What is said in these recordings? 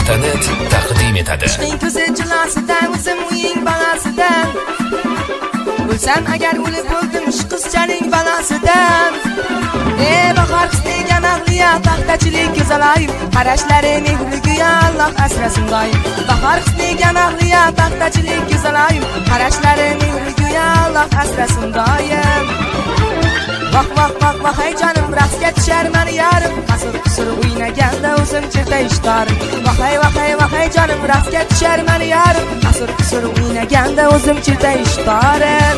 Muz.net taqdim etadi. Ishqing ko'zi jilosidan, o'zim uying balasidan. O'lsam agar o'lib o'ldim shu qizchaning balasidan. Bahor qisdegan ahliya paxtachilik go'zalayu, qarashlari mehriga Alloh asrasin doim. Bahor qisdegan ahliya paxtachilik go'zalayu, qarashlari mehriga Alloh asrasin doim. Vah vah vah vah hey canım, raqsga tushar mani yarim, qasir o'ynaganda o'zim cherta ishtarim. Vah hey canım, raqsga tushar mani yarim, qasir o'ynaganda o'zim cherta ishtarim.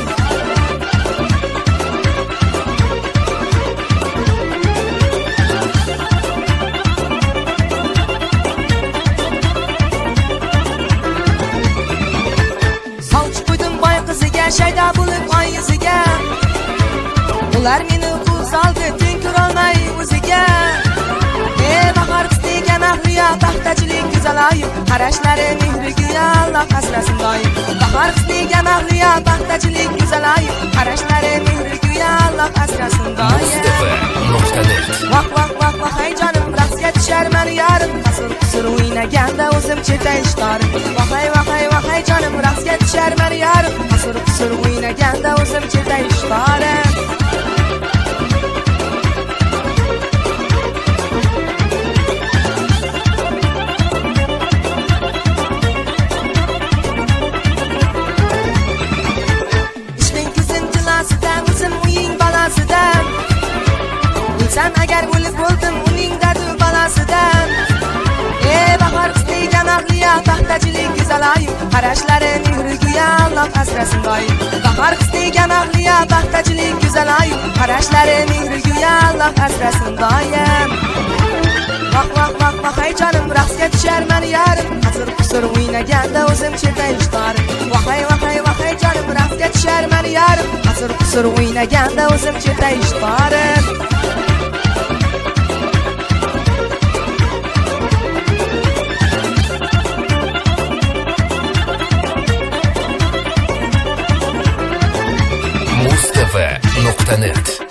Sovchi qo'ydim boy qiziga, shayda bo'lib oy yuziga. Ular meni qo'l soldi, teng ko'rolmay o'ziga. Bahor qisdegan ahliya paxtachilik go'zalayu, qarashlari mehriga Alloh asrasin doim. Bahor qisdegan ahliya paxtachilik go'zalayu, qarashlari mehriga Alloh asrasin doim. Muz.net. Vah vah vah vah hey canım, raqsga tushar mani yarim, qasir o'ynaganda o'zim cherta ishtarim. Vah hey canım, raqsga tushar mani yarim, qasir o'ynaganda o'zim cherta ishtarim. O'lsam agar o'lib o'ldim uning dardi balasidan. Bahor qisdegan ahliya paxtachilik go'zalayu, qarashlari mehriga Alloh asrasin doim. Bahor qisdegan ahliya paxtachilik go'zalayu, qarashlari mehriga Alloh asrasin doim. Vah vah vah vah hey canım, raqsga tushar mani yarim, qasir o'ynaganda o'zim cherta ishtarim. Vah hey canım, raqsga tushar mani yarim, qasir o'ynaganda o'zim cherta ishtarim. Muz.net